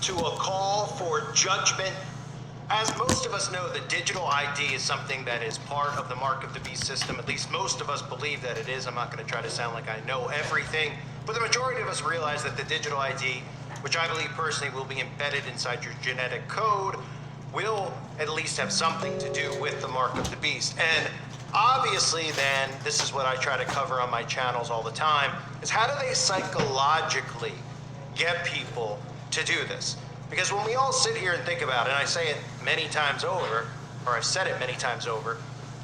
to a call for judgment. As most of us know, the digital ID is something that is part of the Mark of the Beast system. At least most of us believe that it is. I'm not going to try to sound like I know everything, but the majority of us realize that the digital ID, which I believe personally will be embedded inside your genetic code, will at least have something to do with the Mark of the Beast. And obviously then, this is what I try to cover on my channels all the time, is how do they psychologically get people to do this? Because when we all sit here and think about it, and I say it many times over, or I've said it many times over,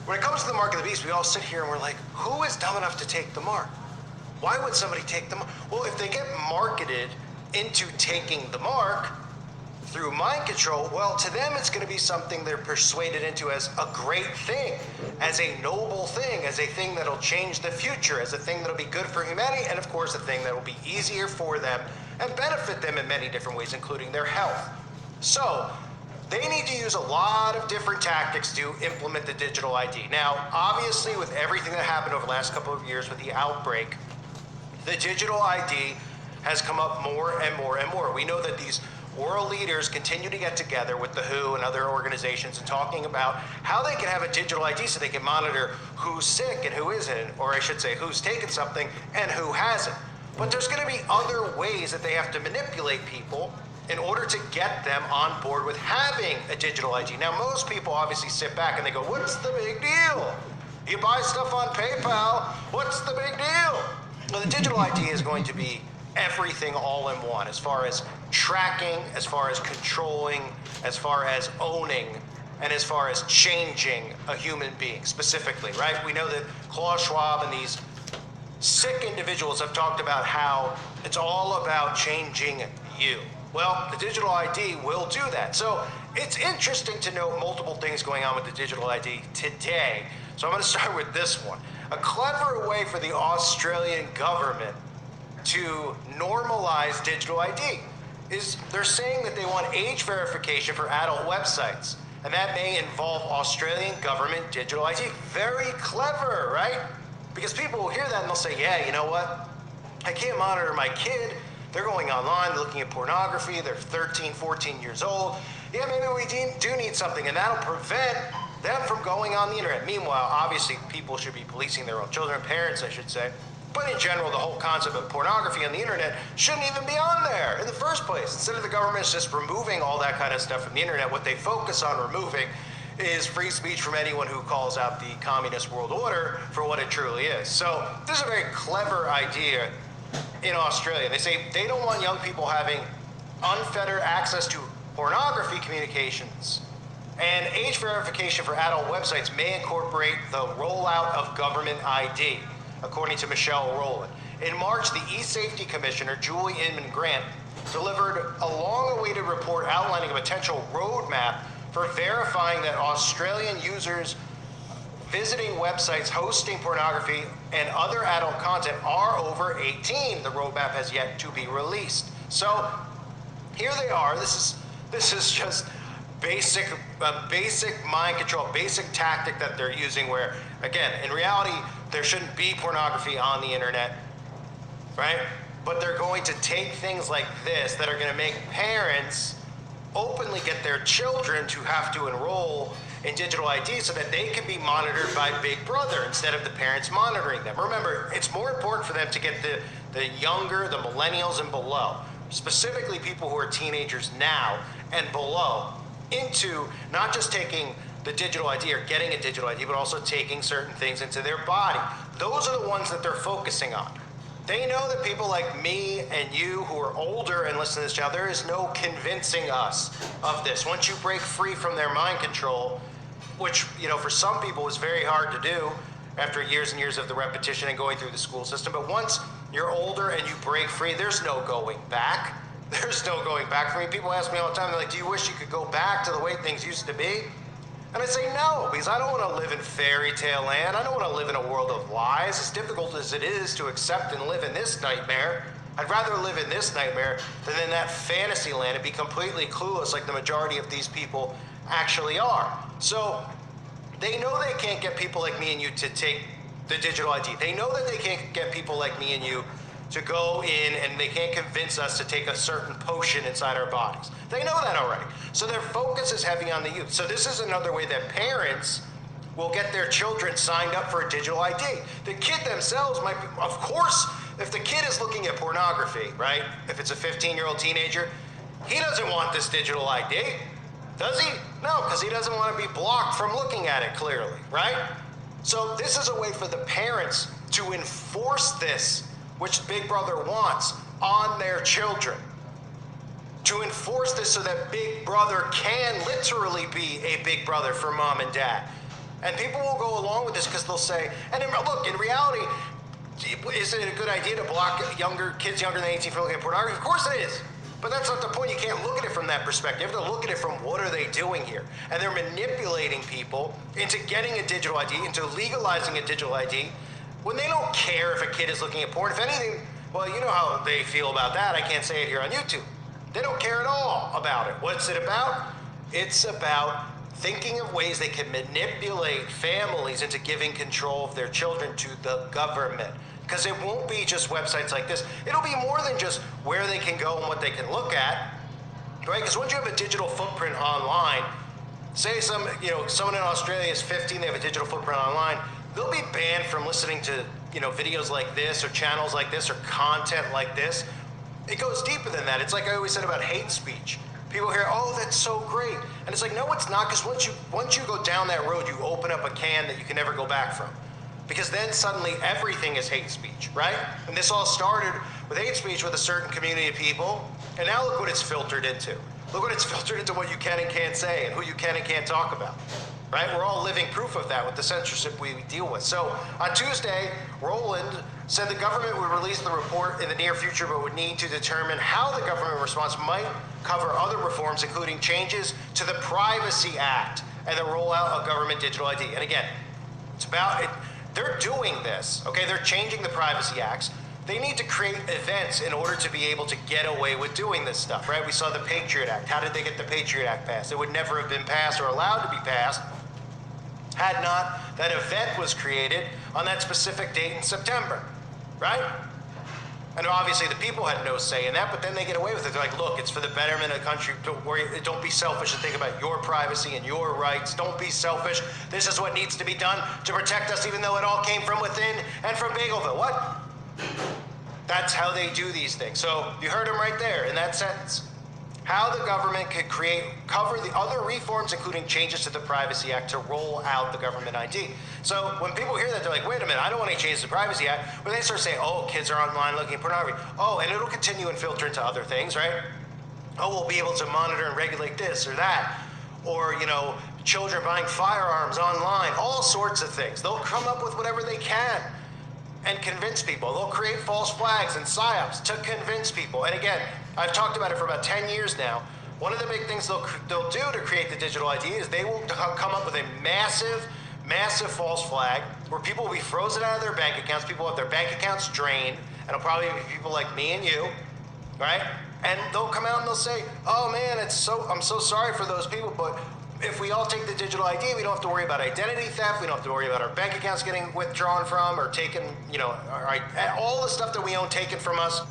when it comes to the Mark of the Beast, we all sit here and we're like, who is dumb enough to take the mark? Why would somebody take the mark? Well, if they get marketed into taking the mark through mind control, well, to them it's going to be something they're persuaded into as a great thing, as a noble thing, as a thing that'll change the future, as a thing that'll be good for humanity, and of course a thing that'll be easier for them and benefit them in many different ways, including their health. So they need to use a lot of different tactics to implement the digital ID. Now, obviously, with everything that happened over the last couple of years with the outbreak, the digital ID has come up more and more and more. We know that these world leaders continue to get together with the WHO and other organizations and talking about how they can have a digital ID so they can monitor who's sick and who isn't, or I should say who's taken something and who hasn't. But there's going to be other ways that they have to manipulate people in order to get them on board with having a digital ID. Now, most people obviously sit back and they go, what's the big deal? You buy stuff on PayPal, what's the big deal? Well, the digital ID is going to be everything all in one, as far as tracking, as far as controlling, as far as owning, and as far as changing a human being specifically, right? We know that Klaus Schwab and these sick individuals have talked about how it's all about changing you. Well, the digital ID will do that. So it's interesting to note multiple things going on with the digital ID today. So I'm going to start with this one. A clever way for the Australian government to normalize digital ID is they're saying that they want age verification for adult websites. And that may involve Australian government digital ID. Very clever, right? Because people will hear that and they'll say, yeah, you know what? I can't monitor my kid. They're going online, looking at pornography. They're 13, 14 years old. Yeah, maybe we do need something, and that'll prevent them from going on the internet. Meanwhile, obviously, people should be policing their own children, parents, I should say. But in general, the whole concept of pornography on the internet shouldn't even be on there in the first place. Instead of the government just removing all that kind of stuff from the internet, what they focus on removing is free speech from anyone who calls out the communist world order for what it truly is. So this is a very clever idea in Australia. They say they don't want young people having unfettered access to pornography communications. And age verification for adult websites may incorporate the rollout of government ID, according to Michelle Rowland. In March, the E-Safety Commissioner, Julie Inman Grant, delivered a long-awaited report outlining a potential roadmap for verifying that Australian users visiting websites hosting pornography and other adult content are over 18. The roadmap has yet to be released. So here they are. This is just basic mind control, basic tactic that they're using where, again, in reality, there shouldn't be pornography on the internet, right? But they're going to take things like this that are going to make parents openly get their children to have to enroll in digital ID so that they can be monitored by Big Brother instead of the parents monitoring them. Remember, it's more important for them to get the younger, the millennials and below, specifically people who are teenagers now and below, into not just taking the digital ID or getting a digital ID, but also taking certain things into their body. Those are the ones that they're focusing on. They know that people like me and you who are older and listen to this channel, there is no convincing us of this. Once you break free from their mind control, which, you know, for some people is very hard to do after years and years of the repetition and going through the school system. But once you're older and you break free, there's no going back. There's no going back for me. People ask me all the time, they're like, do you wish you could go back to the way things used to be? And I say no, because I don't want to live in fairy tale land. I don't want to live in a world of lies. As difficult as it is to accept and live in this nightmare, I'd rather live in this nightmare than in that fantasy land and be completely clueless like the majority of these people actually are. So they know they can't get people like me and you to take the digital ID. They know that they can't get people like me and you to go in, and they can't convince us to take a certain potion inside our bodies. They know that already. So their focus is heavy on the youth. So this is another way that parents will get their children signed up for a digital ID. The kid themselves might be, of course, if the kid is looking at pornography, right? If it's a 15-year-old teenager, he doesn't want this digital ID, does he? No, because he doesn't want to be blocked from looking at it clearly, right? So this is a way for the parents to enforce this, which Big Brother wants, on their children. To enforce this so that Big Brother can literally be a big brother for mom and dad. And people will go along with this because they'll say, and look, in reality, is it a good idea to block kids younger than 18 from looking at pornography? Of course it is. But that's not the point. You can't look at it from that perspective. You have to look at it from what are they doing here? And they're manipulating people into getting a digital ID, into legalizing a digital ID, when they don't care if a kid is looking at porn. If anything, well, you know how they feel about that. I can't say it here on YouTube. They don't care at all about it. What's it about? It's about thinking of ways they can manipulate families into giving control of their children to the government. Because it won't be just websites like this. It'll be more than just where they can go and what they can look at, right? Because once you have a digital footprint online, say someone in Australia is 15, they have a digital footprint online, they'll be banned from listening to, videos like this or channels like this or content like this. It goes deeper than that. It's like I always said about hate speech. People hear, oh, that's so great. And it's like, no, it's not, because once you go down that road, you open up a can that you can never go back from. Because then suddenly everything is hate speech, right? And this all started with hate speech with a certain community of people, and now look what it's filtered into. Look what it's filtered into, what you can and can't say and who you can and can't talk about, right? We're all living proof of that with the censorship we deal with. So on Tuesday, Roland said the government would release the report in the near future, but would need to determine how the government response might cover other reforms, including changes to the Privacy Act and the rollout of government digital ID. And again, it's about it. They're doing this, okay? They're changing the Privacy Acts. They need to create events in order to be able to get away with doing this stuff, right? We saw the Patriot Act. How did they get the Patriot Act passed? It would never have been passed or allowed to be passed had not that event was created on that specific date in September, right? And obviously the people had no say in that, but then they get away with it. They're like, look, it's for the betterment of the country. Don't be selfish and think about your privacy and your rights. Don't be selfish. This is what needs to be done to protect us, even though it all came from within and from Bagelville. What? That's how they do these things. So you heard him right there in that sentence. How the government could cover the other reforms, including changes to the Privacy Act, to roll out the government ID. So when people hear that, they're like, wait a minute, I don't want to change the Privacy Act. But they start saying, oh, kids are online looking at pornography. Oh, and it'll continue and filter into other things, right? Oh, we'll be able to monitor and regulate this or that. Or, children buying firearms online, all sorts of things. They'll come up with whatever they can and convince people. They'll create false flags and psyops to convince people. And again, I've talked about it for about 10 years now. One of the big things they'll do to create the digital ID is they will come up with a massive false flag where people will be frozen out of their bank accounts. People will have their bank accounts drained, and it'll probably be people like me and you, right? And they'll come out and they'll say, oh man, I'm so sorry for those people, but if we all take the digital ID, we don't have to worry about identity theft. We don't have to worry about our bank accounts getting withdrawn from or taken, all the stuff that we own taken from us.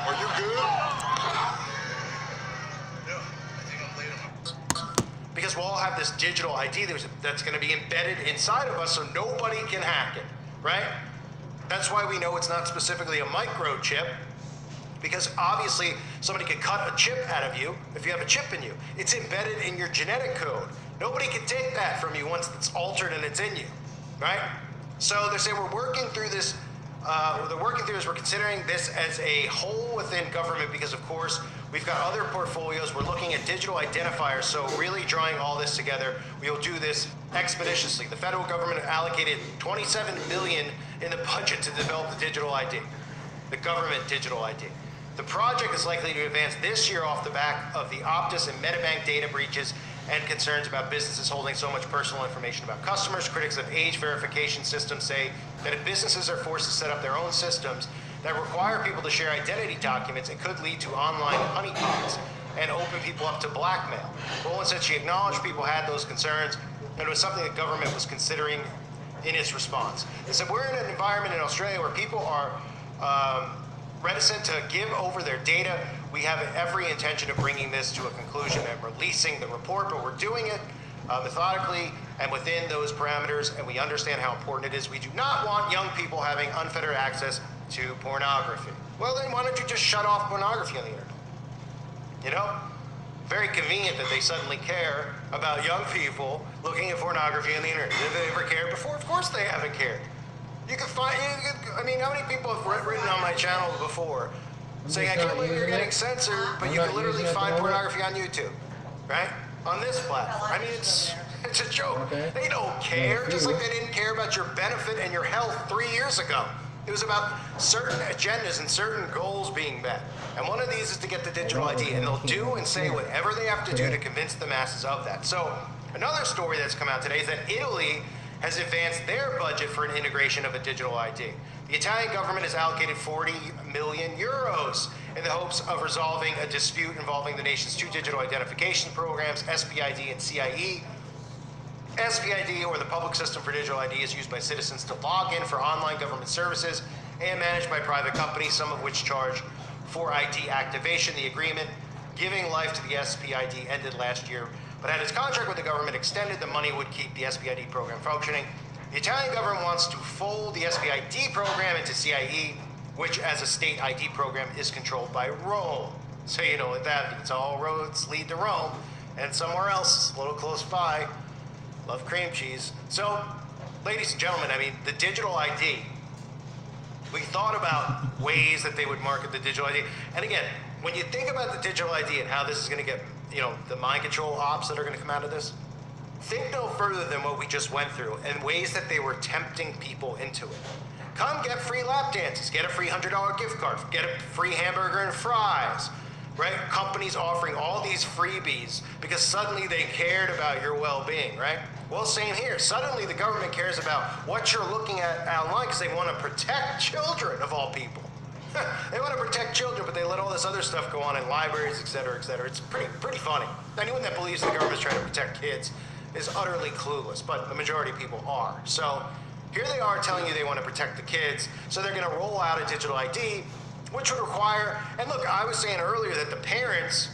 Are you good? No, I think I'm late. Because we'll all have this digital ID that's going to be embedded inside of us so nobody can hack it, right? That's why we know it's not specifically a microchip. Because obviously somebody could cut a chip out of you if you have a chip in you. It's embedded in your genetic code. Nobody can take that from you once it's altered and it's in you, right? So they say we're working through this. We're considering this as a whole within government because, of course, we've got other portfolios. We're looking at digital identifiers. So really drawing all this together, we will do this expeditiously. The federal government allocated $27 billion in the budget to develop the digital ID, the government digital ID. The project is likely to advance this year off the back of the Optus and Medibank data breaches and concerns about businesses holding so much personal information about customers. Critics of age verification systems say that if businesses are forced to set up their own systems that require people to share identity documents, it could lead to online honeypots and open people up to blackmail. Roland said she acknowledged people had those concerns and it was something the government was considering in its response. They said, we're in an environment in Australia where people are reticent to give over their data. We have every intention of bringing this to a conclusion and releasing the report, but we're doing it methodically and within those parameters, and we understand how important it is. We do not want young people having unfettered access to pornography. Well, then why don't you just shut off pornography on the internet? You know? Very convenient that they suddenly care about young people looking at pornography on the internet. Have they ever cared before? Of course they haven't cared. You can find, I mean, how many people have written on my channel before saying, I can't believe you're getting censored, but you can literally find pornography on YouTube, right? On this platform. I mean, it's a joke. Okay. They don't care, just like they didn't care about your benefit and your health 3 years ago. It was about certain agendas and certain goals being met. And one of these is to get the digital ID, and they'll do and say whatever they have to do to convince the masses of that. So another story that's come out today is that Italy has advanced their budget for an integration of a digital ID. The Italian government has allocated 40 million euros in the hopes of resolving a dispute involving the nation's two digital identification programs, SPID and CIE. SPID, or the Public System for Digital ID, is used by citizens to log in for online government services and managed by private companies, some of which charge for ID activation. The agreement giving life to the SPID ended last year, but had its contract with the government extended, the money would keep the SPID program functioning. The Italian government wants to fold the SPID program into CIE, which as a state ID program is controlled by Rome. So you know what that means. All roads lead to Rome, and somewhere else, a little close by. Love cream cheese. So, ladies and gentlemen, I mean, the digital ID, we thought about ways that they would market the digital ID. And again, when you think about the digital ID and how this is going to get, you know, the mind control ops that are going to come out of this, think no further than what we just went through and ways that they were tempting people into it. Come get free lap dances, get a free $100 gift card, get a free hamburger and fries, right? Companies offering all these freebies because suddenly they cared about your well-being, right? Well, same here. Suddenly the government cares about what you're looking at online because they want to protect children, of all people. They want to protect children, but they let all this other stuff go on in libraries, et cetera, et cetera. It's pretty funny. Anyone that believes the government is trying to protect kids is utterly clueless, but the majority of people are. So here they are telling you they want to protect the kids, so they're going to roll out a digital ID, which would require, and look, I was saying earlier that the parents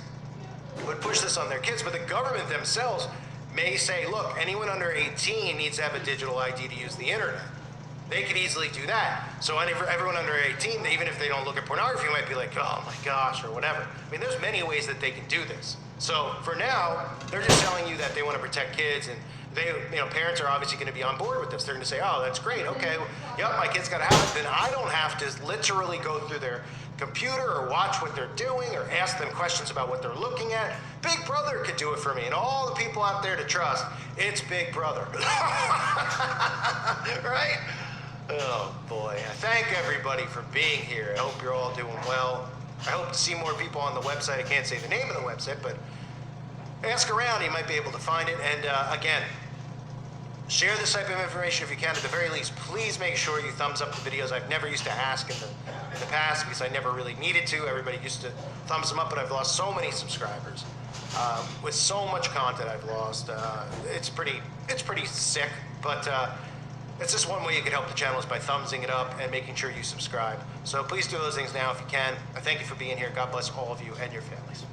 would push this on their kids, but the government themselves may say, look, anyone under 18 needs to have a digital ID to use the internet. They could easily do that. So everyone under 18, even if they don't look at pornography, might be like, oh my gosh, or whatever. I mean, there's many ways that they can do this. So for now, they're just telling you that they want to protect kids, and they, you know, parents are obviously going to be on board with this. They're going to say, oh, that's great. Okay, yep, my kid's got to have it. Then I don't have to literally go through their computer or watch what they're doing or ask them questions about what they're looking at. Big Brother could do it for me, and all the people out there to trust, it's Big Brother. Right? Oh boy. I thank everybody for being here. I hope you're all doing well. I hope to see more people on the website. I can't say the name of the website, but ask around. You might be able to find it. And again, share this type of information if you can. At the very least, please make sure you thumbs up the videos. I've never used to ask in the past because I never really needed to. Everybody used to thumbs them up, but I've lost so many subscribers. With so much content I've lost, it's pretty sick, but it's just one way you can help the channel is by thumbsing it up and making sure you subscribe. So please do those things now if you can. I thank you for being here. God bless all of you and your families.